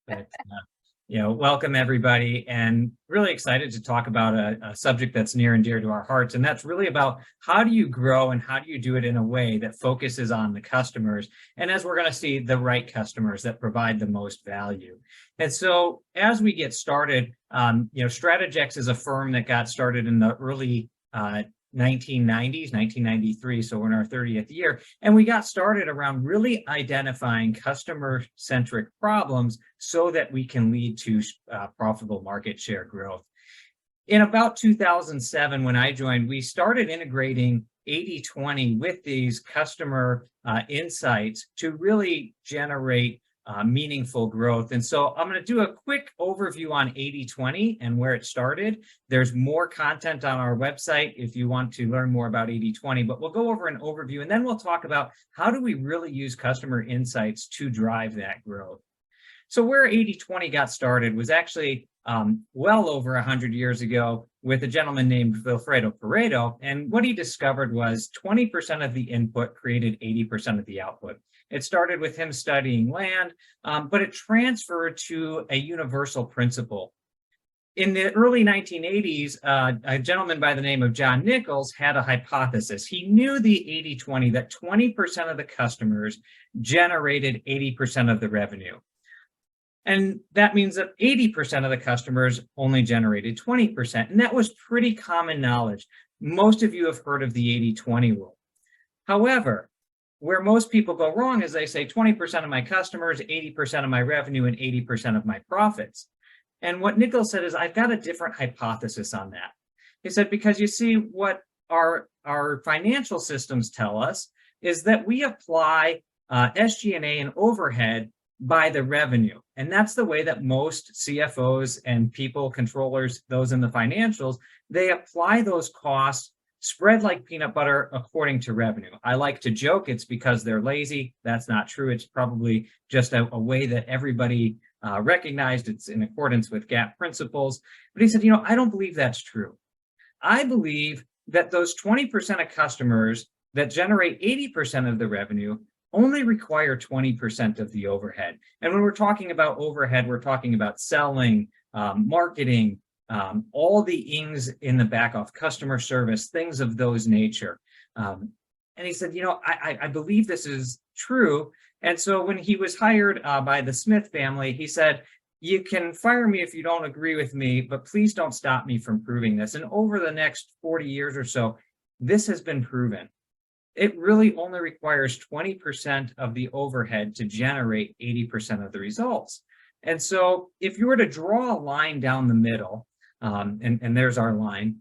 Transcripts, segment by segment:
But, welcome everybody, and really excited to talk about a subject that's near and dear to our hearts, and that's really about how do you grow and how do you do it in a way that focuses on the customers, and as we're going to see, the right customers that provide the most value. And so, as we get started, Strategex is a firm that got started in the early 1990s, 1993, so we're in our 30th year, and we got started around really identifying customer-centric problems so that we can lead to profitable market share growth. In about 2007, when I joined, we started integrating 80/20 with these customer insights to really generate meaningful growth. And so I'm going to do a quick overview on 80/20 and where it started. There's more content on our website if you want to learn more about 80/20, but we'll go over an overview and then we'll talk about how do we really use customer insights to drive that growth. So where 80/20 got started was actually well over 100 years ago with a gentleman named Vilfredo Pareto. And what he discovered was 20% of the input created 80% of the output. It started with him studying land, but it transferred to a universal principle. In the early 1980s, a gentleman by the name of John Nichols had a hypothesis. He knew the 80/20, that 20% of the customers generated 80% of the revenue. And that means that 80% of the customers only generated 20%. And that was pretty common knowledge. Most of you have heard of the 80/20 rule. However, where most people go wrong is they say 20% of my customers, 80% of my revenue, and 80% of my profits. And what Nichols said is, I've got a different hypothesis on that. He said, because you see, what our financial systems tell us is that we apply SG&A and overhead by the revenue. And that's the way that most CFOs and people, controllers, those in the financials, they apply those costs spread like peanut butter according to revenue. I like to joke it's because they're lazy. That's not true. It's probably just a way that everybody recognized it's in accordance with GAAP principles. But he said, I don't believe that's true. I believe that those 20% of customers that generate 80% of the revenue only require 20% of the overhead. And when we're talking about overhead, we're talking about selling, marketing, all the ings in the back of customer service, things of those nature. And he said, I believe this is true. And so when he was hired by the Smith family, he said, you can fire me if you don't agree with me, but please don't stop me from proving this. And over the next 40 years or so, this has been proven. It really only requires 20% of the overhead to generate 80% of the results. And so if you were to draw a line down the middle, and there's our line,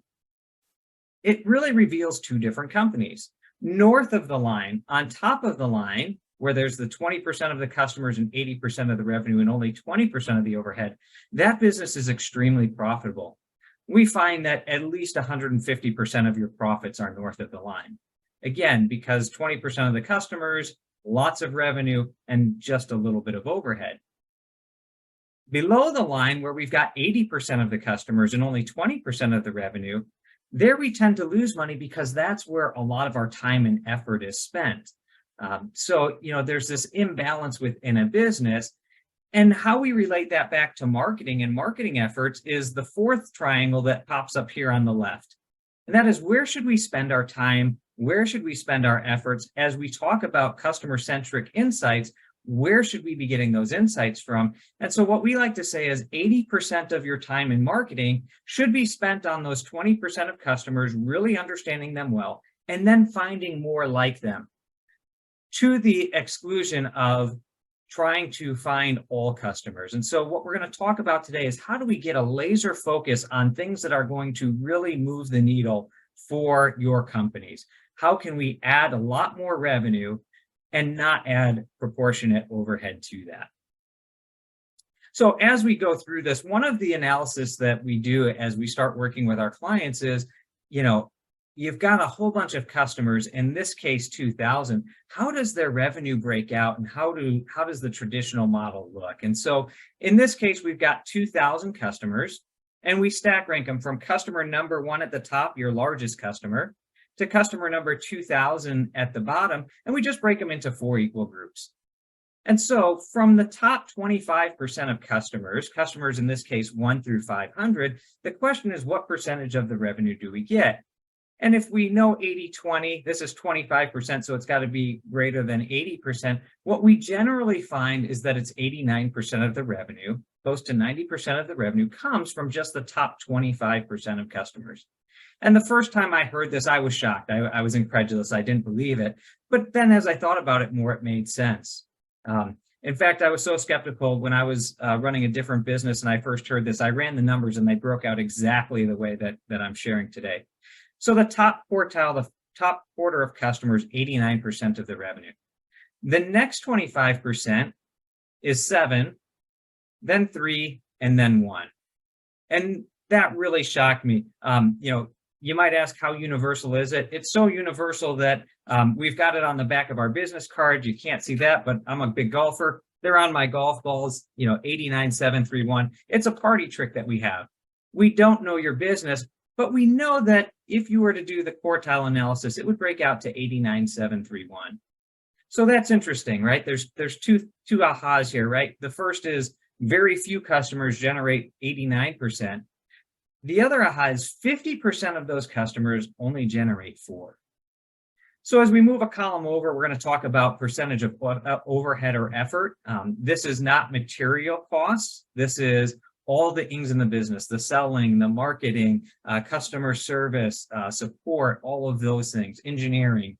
it really reveals two different companies. North of the line, on top of the line, where there's the 20% of the customers and 80% of the revenue and only 20% of the overhead, that business is extremely profitable. We find that at least 150% of your profits are north of the line. Again, because 20% of the customers, lots of revenue, and just a little bit of overhead. Below the line, where we've got 80% of the customers and only 20% of the revenue, there we tend to lose money because that's where a lot of our time and effort is spent. So there's this imbalance within a business. And how we relate that back to marketing and marketing efforts is the fourth triangle that pops up here on the left. And that is, where should we spend our time? Where should we spend our efforts as we talk about customer-centric insights? Where should we be getting those insights from? And so what we like to say is 80% of your time in marketing should be spent on those 20% of customers, really understanding them well, and then finding more like them, to the exclusion of trying to find all customers. And so what we're going to talk about today is how do we get a laser focus on things that are going to really move the needle for your companies? How can we add a lot more revenue and not add proportionate overhead to that? So as we go through this, one of the analysis that we do as we start working with our clients is, you've got a whole bunch of customers, in this case, 2,000. How does their revenue break out, and how does the traditional model look? And so in this case, we've got 2,000 customers, and we stack rank them from customer number 1 at the top, your largest customer, to customer number 2,000 at the bottom, and we just break them into 4 equal groups. And so from the top 25% of customers in this case 1 through 500, the question is, what percentage of the revenue do we get? And if we know 80-20, this is 25%, so it's got to be greater than 80%. What we generally find is that it's 89% of the revenue, close to 90% of the revenue comes from just the top 25% of customers. And the first time I heard this, I was shocked. I was incredulous. I didn't believe it. But then as I thought about it more, it made sense. In fact, I was so skeptical when I was running a different business and I first heard this. I ran the numbers and they broke out exactly the way that I'm sharing today. So the top quartile, the top quarter of customers, 89% of the revenue. The next 25% is 7, then 3, and then 1. And that really shocked me. You might ask, how universal is it? It's so universal that we've got it on the back of our business card. You can't see that, but I'm a big golfer. They're on my golf balls, 89, 7, 3, 1. It's a party trick that we have. We don't know your business, but we know that if you were to do the quartile analysis, it would break out to 89, 7, 3, 1. So that's interesting, right? There's two ahas here, right? The first is very few customers generate 89%. The other aha is 50% of those customers only generate 4. So as we move a column over, we're going to talk about percentage of overhead or effort. This is not material costs. This is all the things in the business, the selling, the marketing, customer service, support, all of those things, engineering.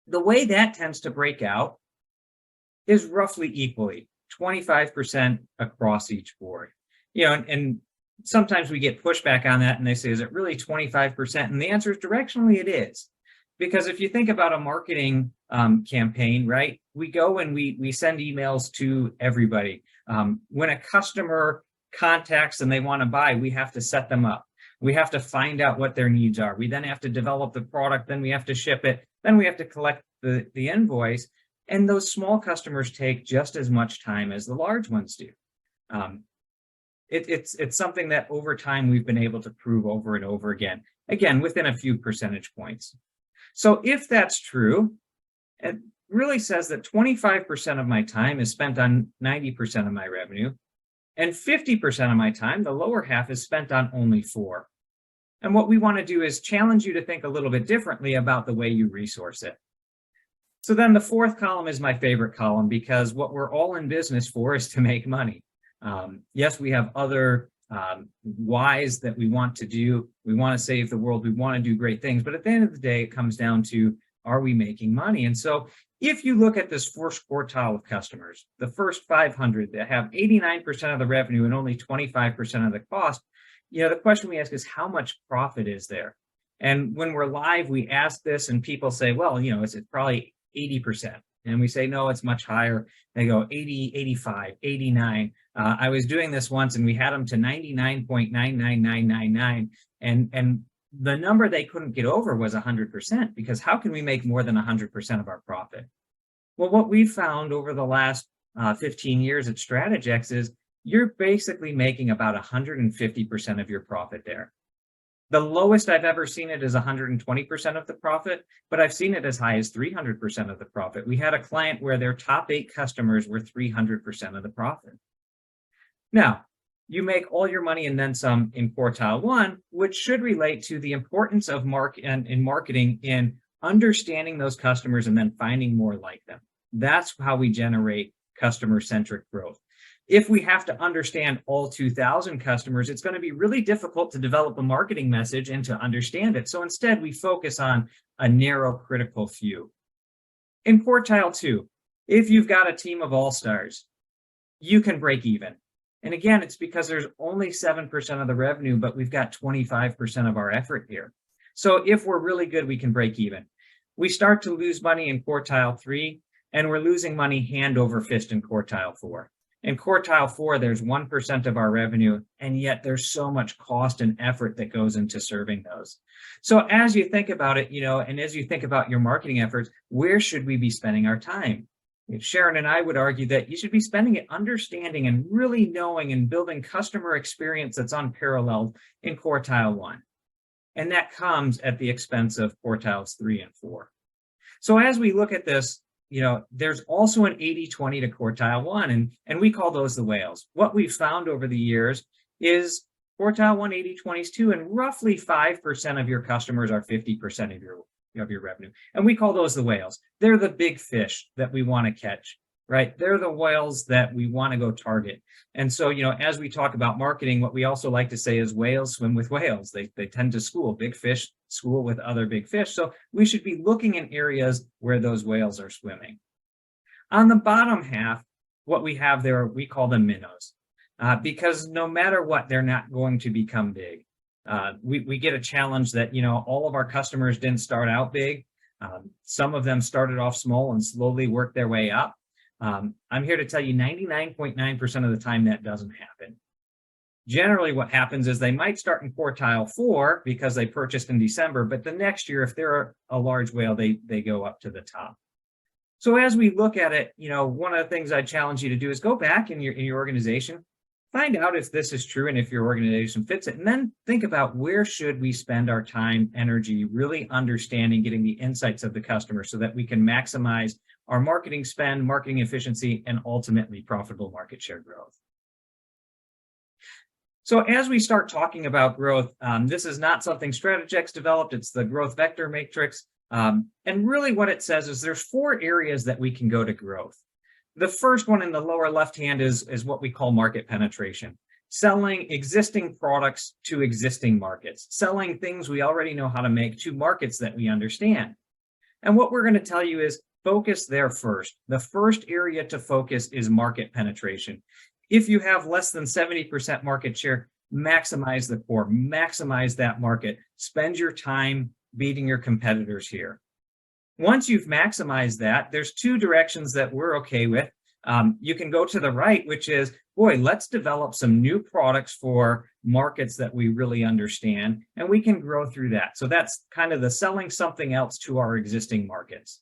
The way that tends to break out is roughly equally, 25% across each board. And sometimes we get pushback on that and they say, is it really 25%? And the answer is directionally it is. Because if you think about a marketing campaign, right, we go and we send emails to everybody. When a customer contacts and they want to buy, we have to set them up. We have to find out what their needs are. We then have to develop the product. Then we have to ship it. Then we have to collect the invoice. And those small customers take just as much time as the large ones do. It's something that over time we've been able to prove over and over again within a few percentage points. So if that's true, it really says that 25% of my time is spent on 90% of my revenue, and 50% of my time, the lower half, is spent on only 4. And what we want to do is challenge you to think a little bit differently about the way you resource it. So then the fourth column is my favorite column, because what we're all in business for is to make money. Yes, we have other whys that we want to do. We want to save the world. We want to do great things. But at the end of the day, it comes down to, are we making money? And so if you look at this first quartile of customers, the first 500 that have 89% of the revenue and only 25% of the cost, the question we ask is, how much profit is there? And when we're live, we ask this and people say, well, it's probably 80%. And we say, no, it's much higher. They go 80, 85, 89. I was doing this once and we had them to 99.99999. And the number they couldn't get over was 100%, because how can we make more than 100% of our profit? Well, what we found over the last 15 years at Strategex is you're basically making about 150% of your profit there. The lowest I've ever seen it is 120% of the profit, but I've seen it as high as 300% of the profit. We had a client where their top 8 customers were 300% of the profit. Now, you make all your money and then some in quartile 1, which should relate to the importance of marketing in understanding those customers and then finding more like them. That's how we generate customer-centric growth. If we have to understand all 2,000 customers, it's going to be really difficult to develop a marketing message and to understand it. So instead, we focus on a narrow, critical few. In quartile 2, if you've got a team of all-stars, you can break even. And again, it's because there's only 7% of the revenue, but we've got 25% of our effort here. So if we're really good, we can break even. We start to lose money in quartile 3, and we're losing money hand over fist in quartile 4. In quartile 4, there's 1% of our revenue, and yet there's so much cost and effort that goes into serving those. So as you think about it, and as you think about your marketing efforts, where should we be spending our time? Sharon and I would argue that you should be spending it understanding and really knowing and building customer experience that's unparalleled in quartile 1. And that comes at the expense of quartiles 3 and 4. So as we look at this, there's also an 80-20 to quartile one, and we call those the whales. What we've found over the years is quartile one, 80-20 is two, and roughly 5% of your customers are 50% of your revenue. And we call those the whales. They're the big fish that we want to catch, right? They're the whales that we want to go target. And so, as we talk about marketing, what we also like to say is whales swim with whales. They tend to school. Big fish school with other big fish. So we should be looking in areas where those whales are swimming. On the bottom half, what we have there, we call them minnows, because no matter what, they're not going to become big. We get a challenge that, all of our customers didn't start out big. Some of them started off small and slowly worked their way up. I'm here to tell you 99.9% of the time that doesn't happen. Generally, what happens is they might start in quartile 4 because they purchased in December, but the next year, if they're a large whale, they go up to the top. So as we look at it, one of the things I challenge you to do is go back in your organization, find out if this is true and if your organization fits it, and then think about where should we spend our time, energy, really understanding, getting the insights of the customer so that we can maximize our marketing spend, marketing efficiency, and ultimately profitable market share growth. So as we start talking about growth, this is not something Strategex developed. It's the growth vector matrix. And really what it says is there's 4 areas that we can go to growth. The first one in the lower left hand is what we call market penetration. Selling existing products to existing markets, selling things we already know how to make to markets that we understand. And what we're going to tell you is focus there first. The first area to focus is market penetration. If you have less than 70% market share, maximize the core, maximize that market. Spend your time beating your competitors here. Once you've maximized that, there's 2 directions that we're okay with. You can go to the right, which is, let's develop some new products for markets that we really understand, and we can grow through that. So that's kind of the selling something else to our existing markets.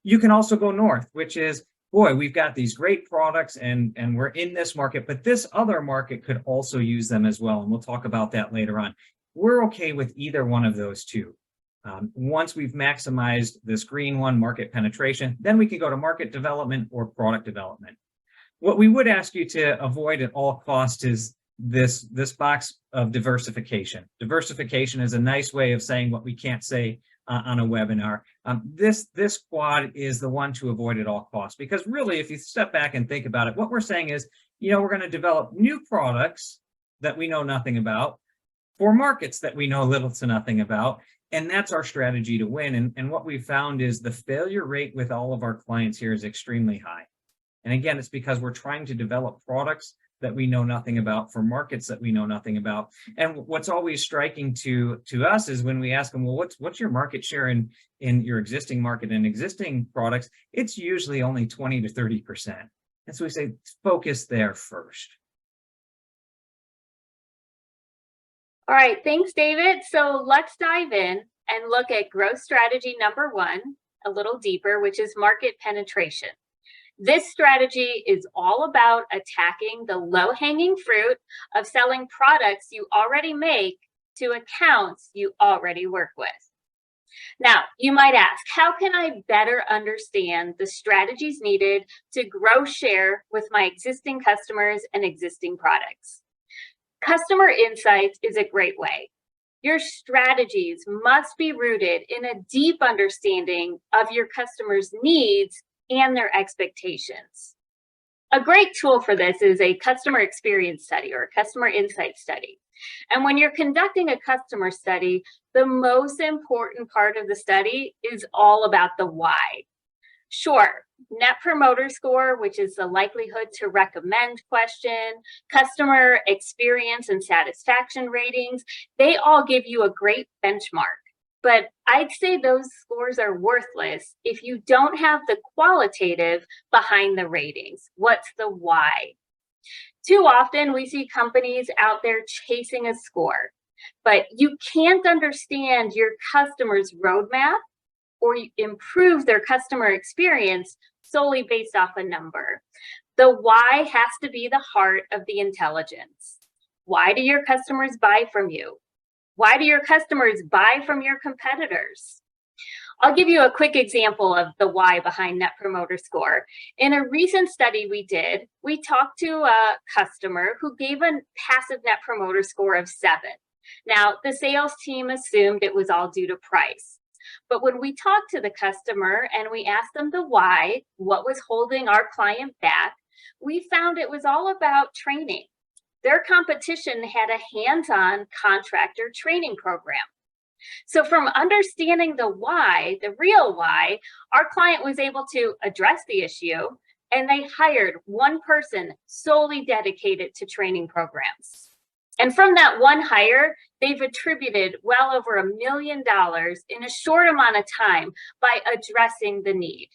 You can also go north, which is, we've got these great products and we're in this market, but this other market could also use them as well. And we'll talk about that later on. We're okay with either one of those 2. Once we've maximized this green one, market penetration, then we can go to market development or product development. What we would ask you to avoid at all costs is this box of diversification. Diversification is a nice way of saying what we can't say on a webinar. This quad is the one to avoid at all costs, because really, if you step back and think about it, what we're saying is, we're going to develop new products that we know nothing about for markets that we know little to nothing about. And that's our strategy to win. And what we've found is the failure rate with all of our clients here is extremely high. And again, it's because we're trying to develop products that we know nothing about for markets that we know nothing about. And what's always striking to us is when we ask them, well, what's your market share in your existing market and existing products? It's usually only 20 to 30%. And so we say, focus there first. All right, thanks, David. So let's dive in and look at growth strategy number 1 a little deeper, which is market penetration. This strategy is all about attacking the low-hanging fruit of selling products you already make to accounts you already work with. Now, you might ask, how can I better understand the strategies needed to grow share with my existing customers and existing products? Customer insights is a great way. Your strategies must be rooted in a deep understanding of your customers' needs and their expectations. A great tool for this is a customer experience study or a customer insight study. And when you're conducting a customer study, the most important part of the study is all about the why. Sure, Net Promoter Score, which is the likelihood to recommend question, customer experience and satisfaction ratings, they all give you a great benchmark. But I'd say those scores are worthless if you don't have the qualitative behind the ratings. What's the why? Too often we see companies out there chasing a score, but you can't understand your customer's roadmap or improve their customer experience solely based off a number. The why has to be the heart of the intelligence. Why do your customers buy from you? Why do your customers buy from your competitors? I'll give you a quick example of the why behind Net Promoter Score. In a recent study we did, we talked to a customer who gave a passive Net Promoter Score of 7. Now, the sales team assumed it was all due to price. But when we talked to the customer and we asked them the why, what was holding our client back, we found it was all about training. Their competition had a hands-on contractor training program. So from understanding the why, the real why, our client was able to address the issue, and they hired one person solely dedicated to training programs. And from that one hire, they've attributed well over $1 million in a short amount of time by addressing the need.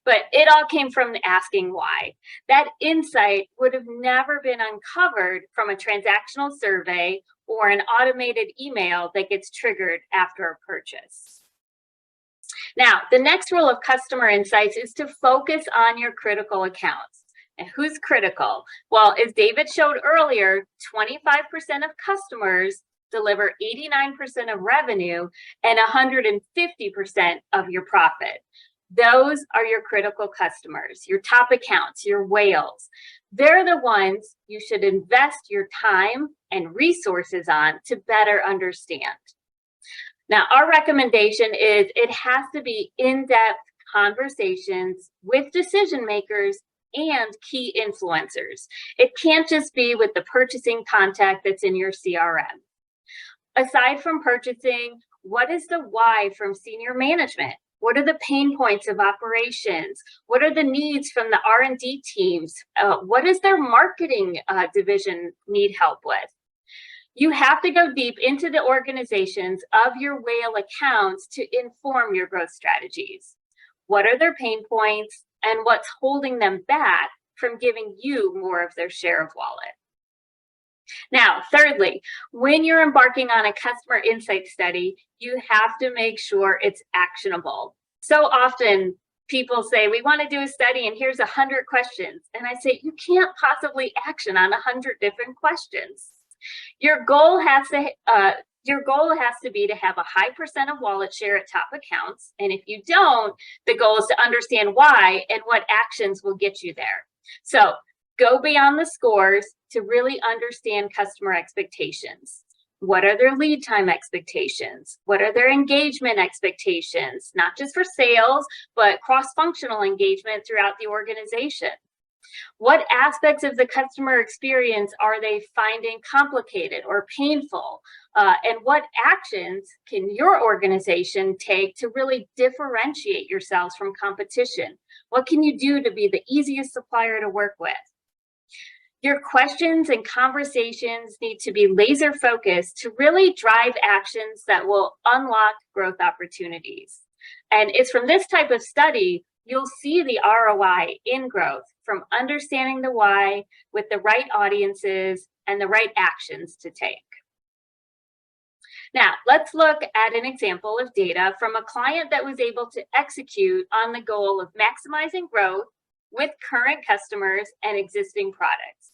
But it all came from asking why. That insight would have never been uncovered from a transactional survey or an automated email that gets triggered after a purchase. Now, the next rule of customer insights is to focus on your critical accounts. And who's critical? Well, as David showed earlier, 25% of customers deliver 89% of revenue and 150% of your profit. Those are your critical customers, your top accounts, your whales. They're the ones you should invest your time and resources on to better understand. Now, our recommendation is it has to be in-depth conversations with decision makers and key influencers. It can't just be with the purchasing contact that's in your CRM. Aside from purchasing, what is the why from senior management? What are the pain points of operations? What are the needs from the R&D teams? What does their marketing division need help with? You have to go deep into the organizations of your whale accounts to inform your growth strategies. What are their pain points and what's holding them back from giving you more of their share of wallet? Now, thirdly, when you're embarking on a customer insight study, you have to make sure it's actionable. So often people say, we want to do a study and here's 100 questions. And I say, you can't possibly action on 100 different questions. Your goal has to be to have a high percent of wallet share at top accounts. And if you don't, the goal is to understand why and what actions will get you there. So go beyond the scores to really understand customer expectations. What are their lead time expectations? What are their engagement expectations? Not just for sales, but cross-functional engagement throughout the organization. What aspects of the customer experience are they finding complicated or painful? And what actions can your organization take to really differentiate yourselves from competition? What can you do to be the easiest supplier to work with? Your questions and conversations need to be laser focused to really drive actions that will unlock growth opportunities. And it's from this type of study, you'll see the ROI in growth from understanding the why with the right audiences and the right actions to take. Now, let's look at an example of data from a client that was able to execute on the goal of maximizing growth with current customers and existing products.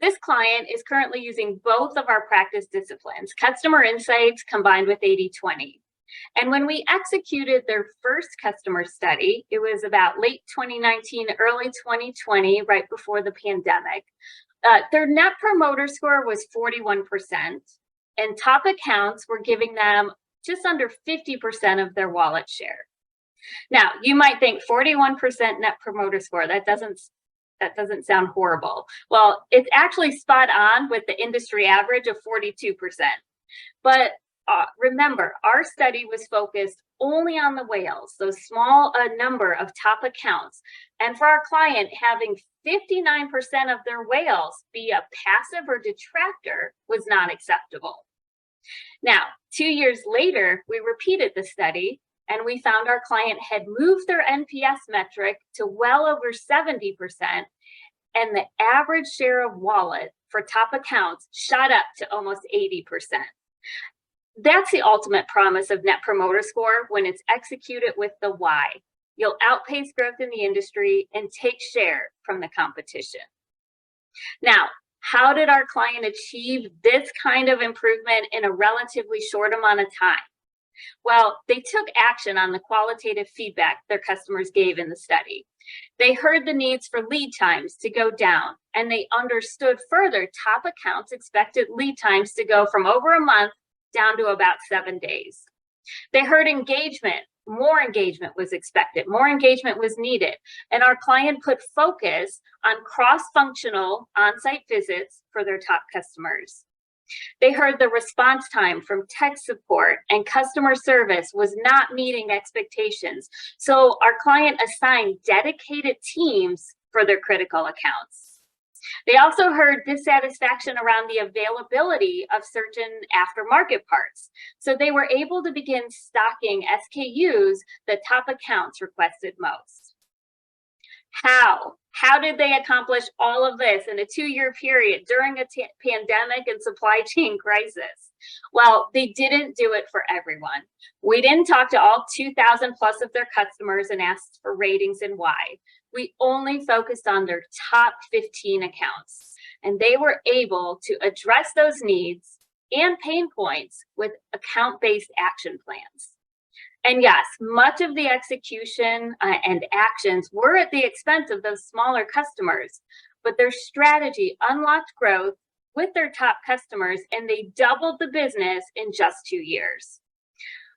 This client is currently using both of our practice disciplines, customer insights combined with 80/20. And when we executed their first customer study, it was about late 2019, early 2020, right before the pandemic, their Net Promoter Score was 41%, and top accounts were giving them just under 50% of their wallet share. Now, you might think 41% Net Promoter Score, that doesn't sound horrible. Well, it's actually spot on with the industry average of 42%. But remember, our study was focused only on the whales, those small number of top accounts. And for our client, having 59% of their whales be a passive or detractor was not acceptable. Now, 2 years later, we repeated the study and we found our client had moved their NPS metric to well over 70%, and the average share of wallet for top accounts shot up to almost 80%. That's the ultimate promise of Net Promoter Score when it's executed with the why. You'll outpace growth in the industry and take share from the competition. Now, how did our client achieve this kind of improvement in a relatively short amount of time? Well, they took action on the qualitative feedback their customers gave in the study. They heard the needs for lead times to go down, and they understood further top accounts expected lead times to go from over a month down to about 7 days. They heard engagement. More engagement was expected, more engagement was needed, and our client put focus on cross-functional on-site visits for their top customers. They heard the response time from tech support and customer service was not meeting expectations, so our client assigned dedicated teams for their critical accounts. They also heard dissatisfaction around the availability of certain aftermarket parts, so they were able to begin stocking SKUs that top accounts requested most. How did they accomplish all of this in a 2-year period during a pandemic and supply chain crisis? Well, they didn't do it for everyone. We didn't talk to all 2,000 plus of their customers and asked for ratings and why. We only focused on their top 15 accounts, and they were able to address those needs and pain points with account-based action plans. And yes, much of the execution and actions were at the expense of those smaller customers, but their strategy unlocked growth with their top customers, and they doubled the business in just 2 years.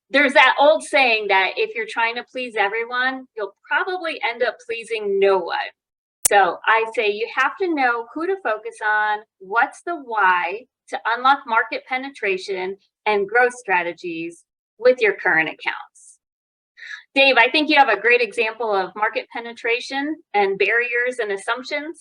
There's that old saying that if you're trying to please everyone, you'll probably end up pleasing no one. So I say you have to know who to focus on, what's the why to unlock market penetration and growth strategies with your current accounts. Dave, I think you have a great example of market penetration and barriers and assumptions.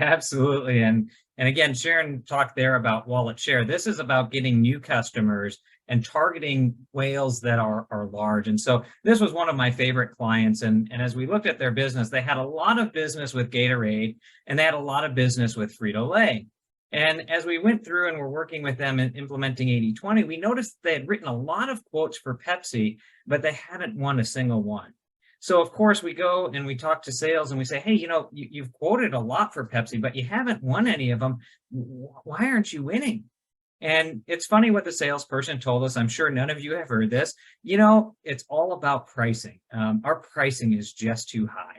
Absolutely. And again, Sharon talked there about wallet share. This is about getting new customers and targeting whales that are large. And so this was one of my favorite clients. And as we looked at their business, they had a lot of business with Gatorade and they had a lot of business with Frito-Lay. And as we went through and were working with them and implementing 80/20, we noticed they had written a lot of quotes for Pepsi, but they hadn't won a single one. So of course we go and we talk to sales and we say, hey, you've quoted a lot for Pepsi, but you haven't won any of them. Why aren't you winning? And it's funny what the salesperson told us. I'm sure none of you have heard this. It's all about pricing. Our pricing is just too high.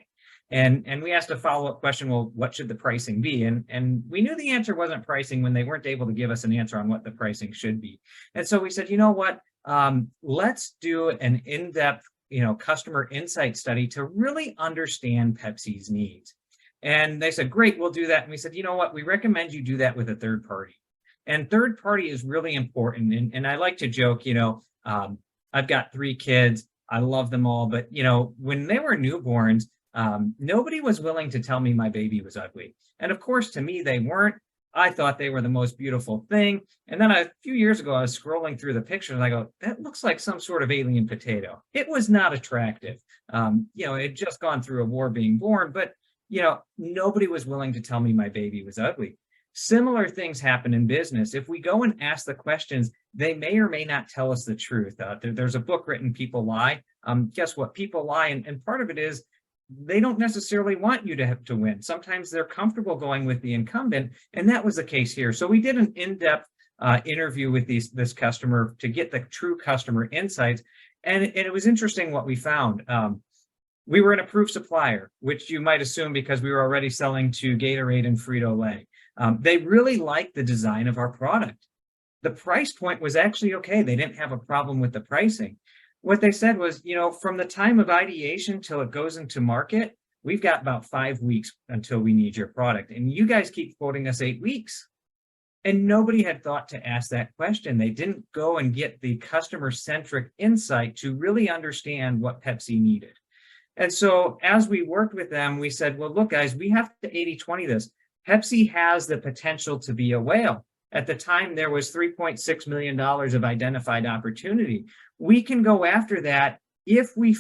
And we asked a follow-up question, well, what should the pricing be? And we knew the answer wasn't pricing when they weren't able to give us an answer on what the pricing should be. And so we said, you know what, let's do an in-depth, customer insight study to really understand Pepsi's needs. And they said, great, we'll do that. And we said, you know what, we recommend you do that with a third party. And third party is really important. And I like to joke, I've got 3 kids. I love them all. But, when they were newborns, nobody was willing to tell me my baby was ugly. And of course, to me, they weren't. I thought they were the most beautiful thing. And then a few years ago, I was scrolling through the pictures and I go, that looks like some sort of alien potato. It was not attractive. It had just gone through a war being born, but, nobody was willing to tell me my baby was ugly. Similar things happen in business. If we go and ask the questions, they may or may not tell us the truth. There's a book written, People Lie. Guess what? People lie. And part of it is they don't necessarily want you to have to win. Sometimes they're comfortable going with the incumbent. And that was the case here. So we did an in-depth interview with this customer to get the true customer insights. And it was interesting what we found. We were an approved supplier, which you might assume because we were already selling to Gatorade and Frito-Lay. They really liked the design of our product. The price point was actually okay. They didn't have a problem with the pricing. What they said was, from the time of ideation till it goes into market, we've got about 5 weeks until we need your product. And you guys keep quoting us 8 weeks. And nobody had thought to ask that question. They didn't go and get the customer-centric insight to really understand what Pepsi needed. And so as we worked with them, we said, well, look, guys, we have to 80/20 this. Pepsi has the potential to be a whale. At the time, there was $3.6 million of identified opportunity. We can go after that if we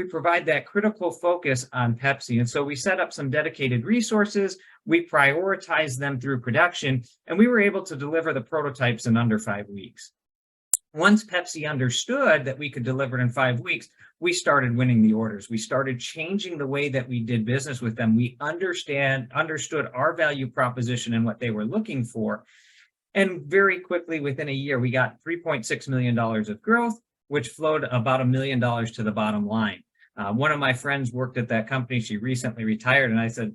provide that critical focus on Pepsi. And so we set up some dedicated resources, we prioritized them through production, and we were able to deliver the prototypes in under 5 weeks. Once Pepsi understood that we could deliver it in 5 weeks, we started winning the orders. We started changing the way that we did business with them. We understood our value proposition and what they were looking for. And very quickly, within a year, we got $3.6 million of growth, which flowed about $1 million to the bottom line. One of my friends worked at that company. She recently retired. And I said,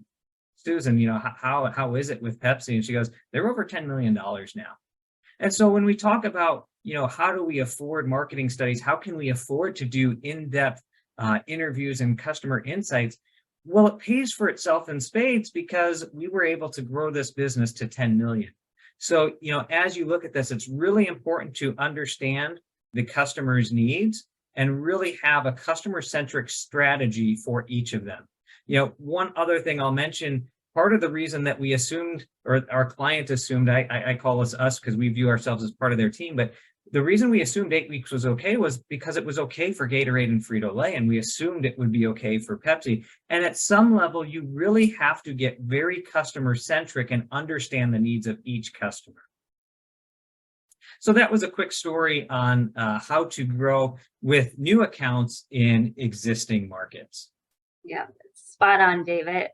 Susan, how is it with Pepsi? And she goes, they're over $10 million now. And so when we talk about, how do we afford marketing studies? How can we afford to do in-depth interviews and customer insights? Well, it pays for itself in spades because we were able to grow this business to 10 million. So, as you look at this, it's really important to understand the customer's needs and really have a customer-centric strategy for each of them. One other thing I'll mention, part of the reason that we assumed, or our client assumed, I call us because we view ourselves as part of their team, but the reason we assumed 8 weeks was okay was because it was okay for Gatorade and Frito-Lay, and we assumed it would be okay for Pepsi. And at some level, you really have to get very customer-centric and understand the needs of each customer. So that was a quick story on how to grow with new accounts in existing markets. Yeah, spot on, David.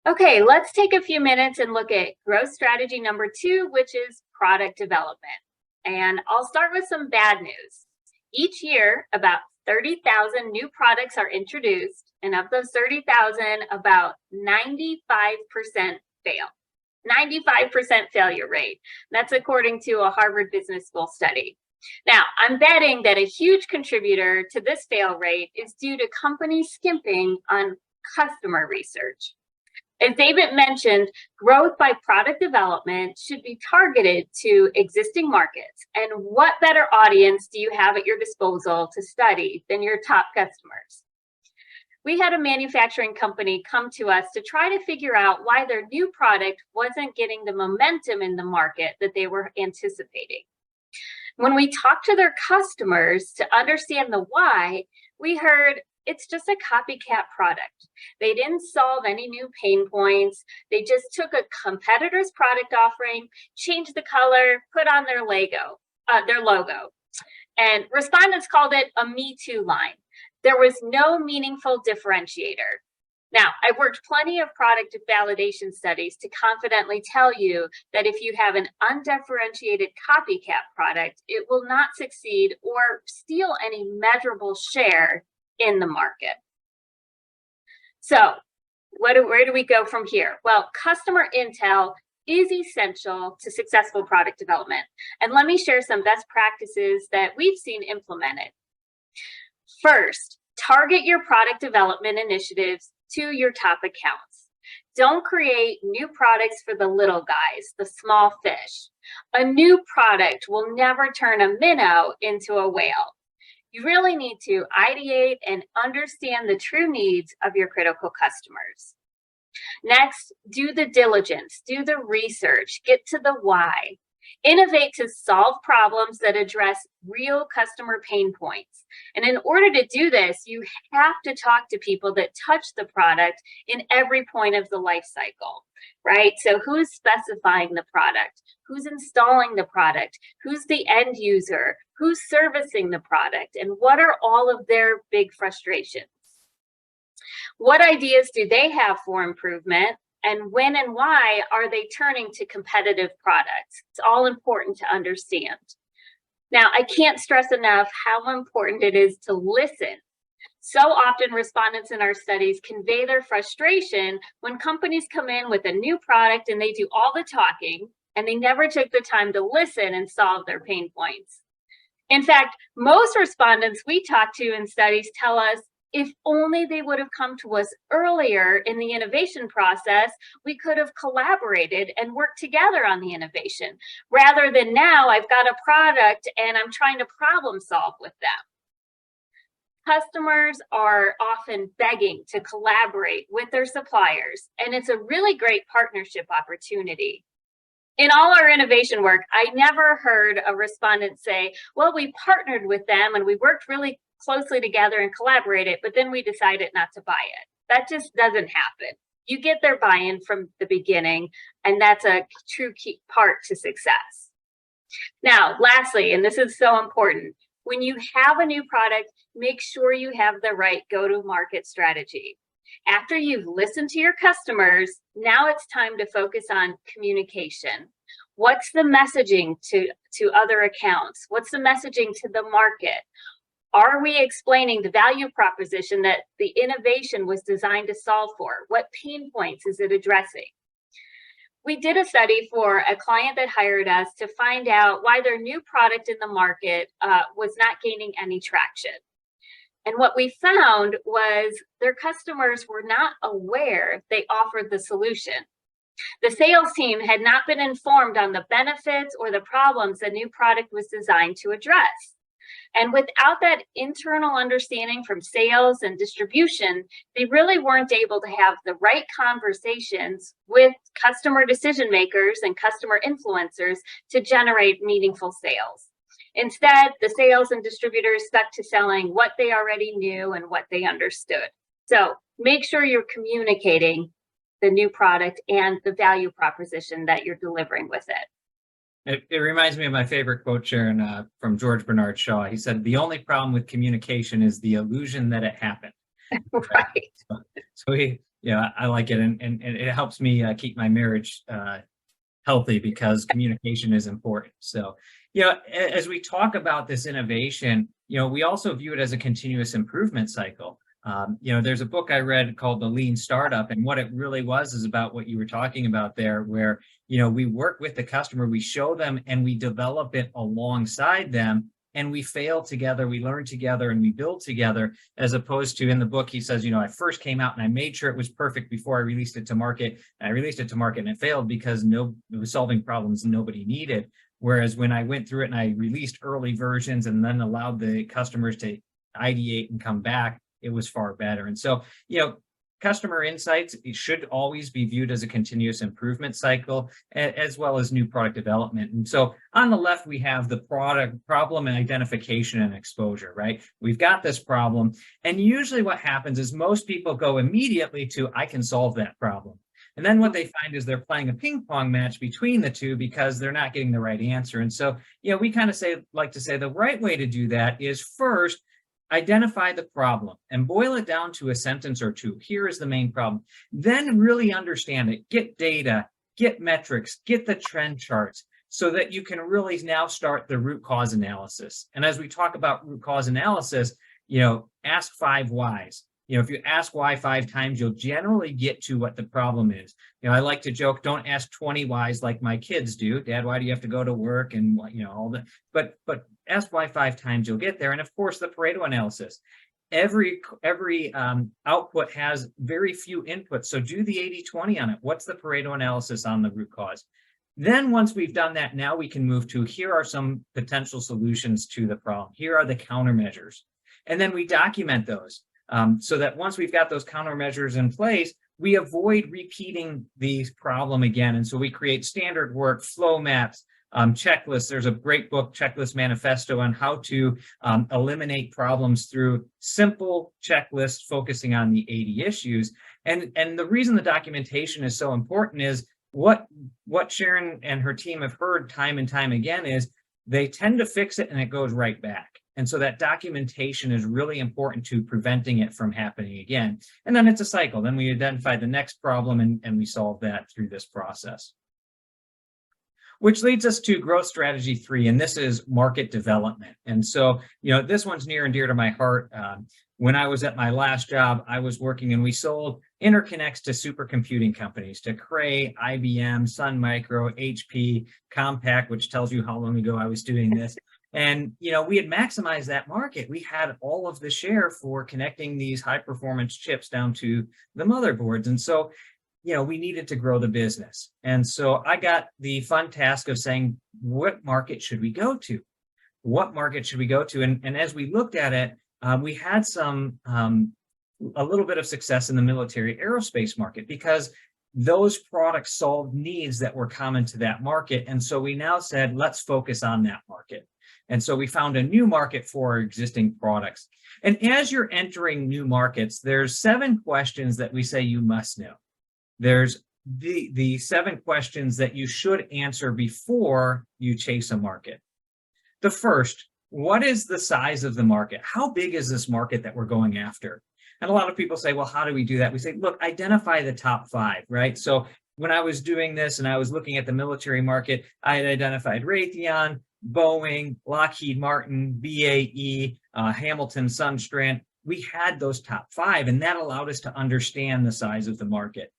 Okay, let's take a few minutes and look at growth strategy number 2, which is product development. And I'll start with some bad news. Each year, about 30,000 new products are introduced, and of those 30,000, about 95% fail. 95% failure rate. That's according to a Harvard Business School study. Now, I'm betting that a huge contributor to this fail rate is due to companies skimping on customer research. As David mentioned, growth by product development should be targeted to existing markets. And what better audience do you have at your disposal to study than your top customers? We had a manufacturing company come to us to try to figure out why their new product wasn't getting the momentum in the market that they were anticipating. When we talked to their customers to understand the why, we heard it's just a copycat product. They didn't solve any new pain points. They just took a competitor's product offering, changed the color, put on their logo. And respondents called it a Me Too line. There was no meaningful differentiator. Now, I've worked plenty of product validation studies to confidently tell you that if you have an undifferentiated copycat product, it will not succeed or steal any measurable share in the market. So where do we go from here? Well, customer intel is essential to successful product development. And let me share some best practices that we've seen implemented. First, target your product development initiatives to your top accounts. Don't create new products for the little guys, the small fish. A new product will never turn a minnow into a whale. You really need to ideate and understand the true needs of your critical customers. Next, do the diligence, do the research, get to the why. Innovate to solve problems that address real customer pain points. And in order to do this, you have to talk to people that touch the product in every point of the life cycle, right? So who's specifying the product? Who's installing the product? Who's the end user? Who's servicing the product? And what are all of their big frustrations? What ideas do they have for improvement? And when and why are they turning to competitive products? It's all important to understand. Now, I can't stress enough how important it is to listen. So often respondents in our studies convey their frustration when companies come in with a new product and they do all the talking and they never took the time to listen and solve their pain points. In fact, most respondents we talk to in studies tell us if only they would have come to us earlier in the innovation process, we could have collaborated and worked together on the innovation, rather than now I've got a product and I'm trying to problem solve with them. Customers are often begging to collaborate with their suppliers, and it's a really great partnership opportunity. In all our innovation work, I never heard a respondent say, well, we partnered with them and we worked really closely together and collaborated, but then we decided not to buy it. That just doesn't happen. You get their buy-in from the beginning, and that's a true key part to success. Now, lastly, and this is so important, when you have a new product, make sure you have the right go-to-market strategy. After you've listened to your customers, now it's time to focus on communication. What's the messaging to other accounts? What's the messaging to the market? Are we explaining the value proposition that the innovation was designed to solve for? What pain points is it addressing? We did a study for a client that hired us to find out why their new product in the market was not gaining any traction. And what we found was their customers were not aware they offered the solution. The sales team had not been informed on the benefits or the problems the new product was designed to address. And without that internal understanding from sales and distribution, they really weren't able to have the right conversations with customer decision makers and customer influencers to generate meaningful sales. Instead, the sales and distributors stuck to selling what they already knew and what they understood. So make sure you're communicating the new product and the value proposition that you're delivering with it. It reminds me of my favorite quote, Sharon, from George Bernard Shaw. He said, "The only problem with communication is the illusion that it happened." Right. I like it, and it helps me keep my marriage healthy because communication is important. So, as we talk about this innovation, we also view it as a continuous improvement cycle. There's a book I read called The Lean Startup, and what it really was is about what you were talking about there, where, we work with the customer, we show them, and we develop it alongside them, and we fail together, we learn together, and we build together, as opposed to in the book, he says, I first came out and I made sure it was perfect before I released it to market, and I released it to market and it failed because it was solving problems nobody needed. Whereas when I went through it and I released early versions and then allowed the customers to ideate and come back, it was far better. And so, customer insights, it should always be viewed as a continuous improvement cycle, as well as new product development. And so on the left, we have the product problem and identification and exposure, right? We've got this problem. And usually what happens is most people go immediately to, I can solve that problem. And then what they find is they're playing a ping pong match between the two because they're not getting the right answer. And so, we kind of like to say the right way to do that is first, identify the problem and boil it down to a sentence or two. Here is the main problem. Then really understand it, get data, get metrics, get the trend charts so that you can really now start the root cause analysis. And as we talk about root cause analysis, ask 5 whys. If you ask why 5 times, you'll generally get to what the problem is. I like to joke, don't ask 20 whys like my kids do. Dad, why do you have to go to work? And all that. But ask why 5 times, you'll get there. And of course, the Pareto analysis. Every output has very few inputs. So do the 80-20 on it. What's the Pareto analysis on the root cause? Then once we've done that, now we can move to, here are some potential solutions to the problem. Here are the countermeasures. And then we document those. So that once we've got those countermeasures in place, we avoid repeating the problem again. And so we create standard work, flow maps, checklists. There's a great book, Checklist Manifesto, on how to eliminate problems through simple checklists focusing on the 80 issues. And the reason the documentation is so important is what Sharon and her team have heard time and time again is they tend to fix it and it goes right back. And so that documentation is really important to preventing it from happening again. And then it's a cycle. Then we identify the next problem and we solve that through this process. Which leads us to growth strategy 3, and this is market development. And so, this one's near and dear to my heart. When I was at my last job, I was working and we sold interconnects to supercomputing companies, to Cray, IBM, Sun Micro, HP, Compaq, which tells you how long ago I was doing this. And, we had maximized that market. We had all of the share for connecting these high performance chips down to the motherboards. And so, we needed to grow the business. And so I got the fun task of saying, what market should we go to? What market should we go to? And as we looked at it, we had a little bit of success in the military aerospace market because those products solved needs that were common to that market. And so we now said, let's focus on that market. And so we found a new market for our existing products. And as you're entering new markets, there's 7 questions that we say you must know. There's the 7 questions that you should answer before you chase a market. The first, what is the size of the market? How big is this market that we're going after? And a lot of people say, well, how do we do that? We say, look, identify the top 5, right? So when I was doing this and I was looking at the military market, I had identified Raytheon, Boeing, Lockheed Martin, BAE, Hamilton, Sundstrand. We had those top 5, and that allowed us to understand the size of the market.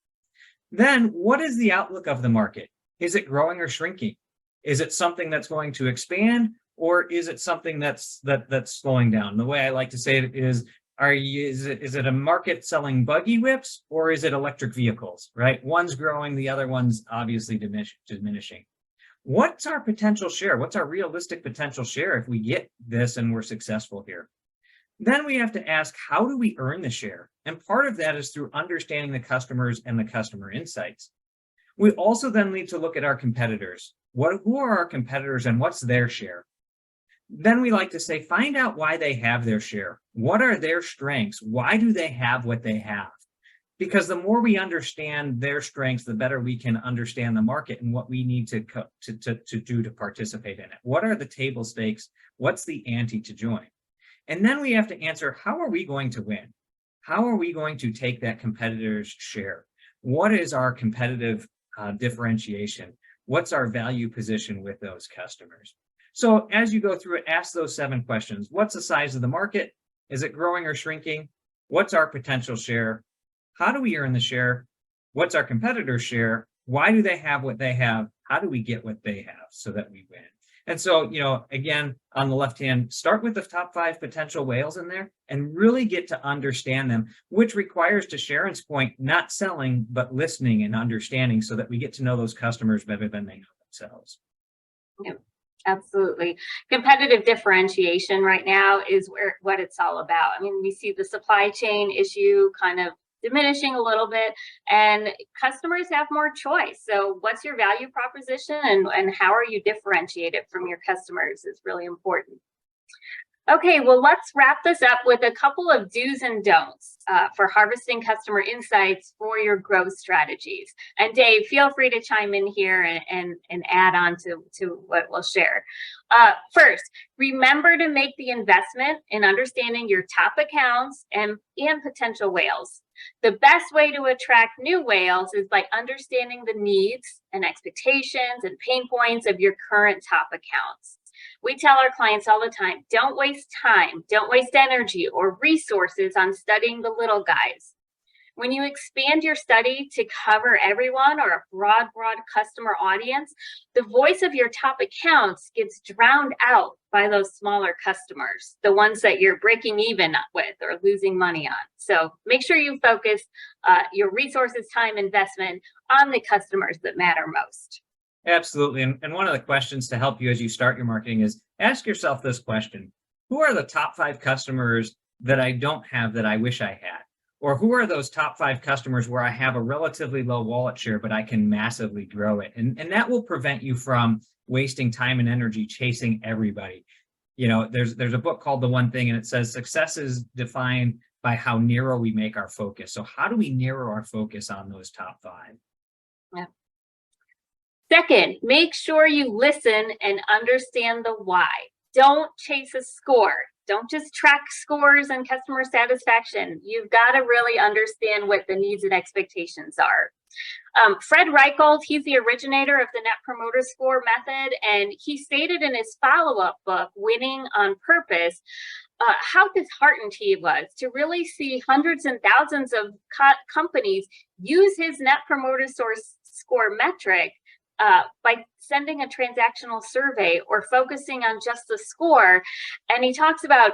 Then what is the outlook of the market? Is it growing or shrinking? Is it something that's going to expand, or is it something that's slowing down? The way I like to say it is, is it a market selling buggy whips, or is it electric vehicles, right? One's growing, the other one's obviously diminishing. What's our potential share? What's our realistic potential share if we get this and we're successful here? Then we have to ask, how do we earn the share? And part of that is through understanding the customers and the customer insights. We also then need to look at our competitors. Who are our competitors and what's their share? Then we like to say, find out why they have their share. What are their strengths? Why do they have what they have? Because the more we understand their strengths, the better we can understand the market and what we need to do to participate in it. What are the table stakes? What's the ante to join? And then we have to answer, how are we going to win? How are we going to take that competitor's share? What is our competitive differentiation? What's our value position with those customers? So as you go through it, ask those 7 questions. What's the size of the market? Is it growing or shrinking? What's our potential share? How do we earn the share? What's our competitor's share? Why do they have what they have? How do we get what they have so that we win? And so, again, on the left hand, start with the top 5 potential whales in there and really get to understand them, which requires, to Sharon's point, not selling, but listening and understanding so that we get to know those customers better than they know themselves. Yep, absolutely. Competitive differentiation right now is what it's all about. I mean, we see the supply chain issue kind of diminishing a little bit, and customers have more choice. So what's your value proposition, and how are you differentiated from your customers is really important. Okay, well, let's wrap this up with a couple of do's and don'ts for harvesting customer insights for your growth strategies. And Dave, feel free to chime in here and add on to what we'll share. First, remember to make the investment in understanding your top accounts and potential whales. The best way to attract new whales is by understanding the needs and expectations and pain points of your current top accounts. We tell our clients all the time, don't waste time, don't waste energy or resources on studying the little guys. When you expand your study to cover everyone or a broad customer audience, the voice of your top accounts gets drowned out by those smaller customers, the ones that you're breaking even with or losing money on. So make sure you focus your resources, time, investment on the customers that matter most. Absolutely. And one of the questions to help you as you start your marketing is ask yourself this question: who are the top 5 customers that I don't have that I wish I had? Or who are those top 5 customers where I have a relatively low wallet share, but I can massively grow it? And that will prevent you from wasting time and energy chasing everybody. There's a book called The One Thing, and it says success is defined by how narrow we make our focus. So how do we narrow our focus on those top 5? Yeah. Second, make sure you listen and understand the why. Don't chase a score. Don't just track scores and customer satisfaction. You've got to really understand what the needs and expectations are. Fred Reichhold, he's the originator of the Net Promoter Score method, and he stated in his follow-up book, Winning on Purpose, how disheartened he was to really see hundreds and thousands of companies use his Net Promoter Score metric by sending a transactional survey or focusing on just the score. And he talks about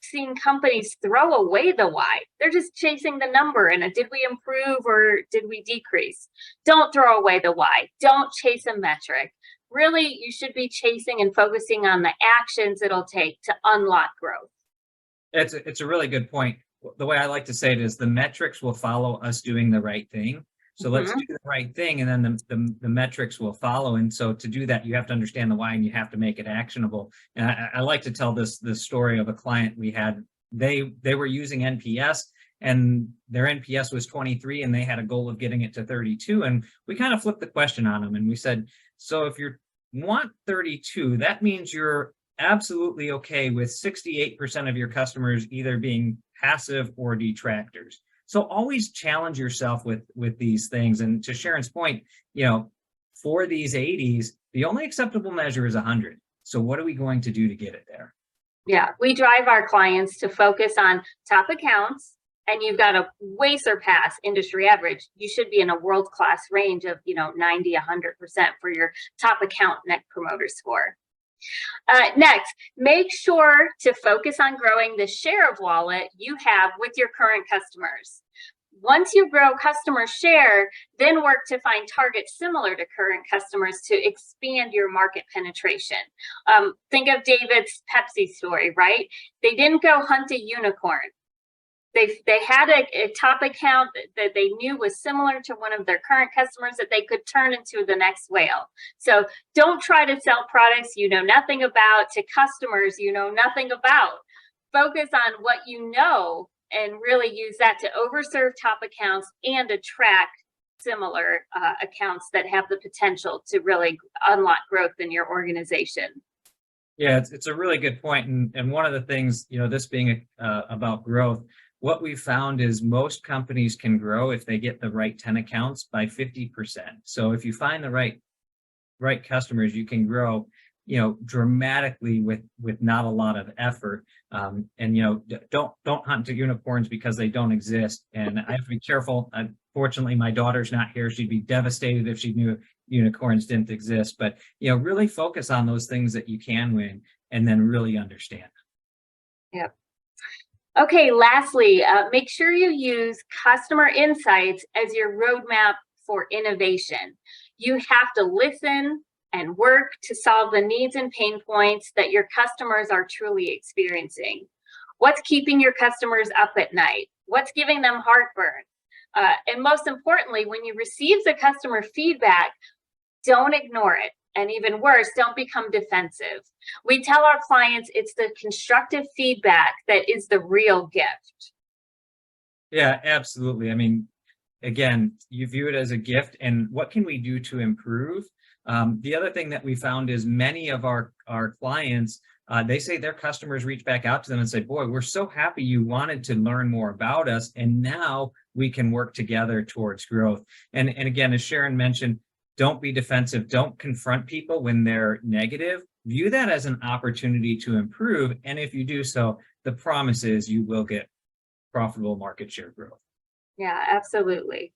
seeing companies throw away the why. They're just chasing the number and did we improve or did we decrease? Don't throw away the why. Don't chase a metric. Really, you should be chasing and focusing on the actions it'll take to unlock growth. It's a really good point. The way I like to say it is the metrics will follow us doing the right thing. So let's do the right thing, and then the metrics will follow. And so to do that, you have to understand the why, and you have to make it actionable. And I like to tell this story of a client we had. They were using NPS, and their NPS was 23, and they had a goal of getting it to 32. And we kind of flipped the question on them, and we said, so if you want 32, that means you're absolutely okay with 68% of your customers either being passive or detractors. So always challenge yourself with these things. And to Sharon's point, for these 80s, the only acceptable measure is 100. So what are we going to do to get it there? Yeah, we drive our clients to focus on top accounts, and you've got to way surpass industry average. You should be in a world-class range of 90, 100% for your top account net promoter score. Next, make sure to focus on growing the share of wallet you have with your current customers. Once you grow customer share, then work to find targets similar to current customers to expand your market penetration. Think of David's Pepsi story, right? They didn't go hunt a unicorn. They had a top account that they knew was similar to one of their current customers that they could turn into the next whale. So don't try to sell products you know nothing about to customers you know nothing about. Focus on what you know and really use that to overserve top accounts and attract similar accounts that have the potential to really unlock growth in your organization. Yeah, it's a really good point. And one of the things, this being about growth, what we found is most companies can grow if they get the right 10 accounts by 50%. So if you find the right customers, you can grow dramatically with not a lot of effort. Don't hunt the unicorns because they don't exist. And I have to be careful. Unfortunately, my daughter's not here. She'd be devastated if she knew unicorns didn't exist. But really focus on those things that you can win, and then really understand. Yep. Okay. Lastly, make sure you use customer insights as your roadmap for innovation. You have to listen and work to solve the needs and pain points that your customers are truly experiencing. What's keeping your customers up at night? What's giving them heartburn? And most importantly, when you receive the customer feedback, don't ignore it. And even worse, don't become defensive. We tell our clients it's the constructive feedback that is the real gift. Yeah, absolutely. I mean, again, you view it as a gift, and what can we do to improve? The other thing that we found is many of our clients, they say their customers reach back out to them and say, boy, we're so happy you wanted to learn more about us, and now we can work together towards growth. And again, as Sharon mentioned, don't be defensive. Don't confront people when they're negative. View that as an opportunity to improve. And if you do so, the promise is you will get profitable market share growth. Yeah, absolutely.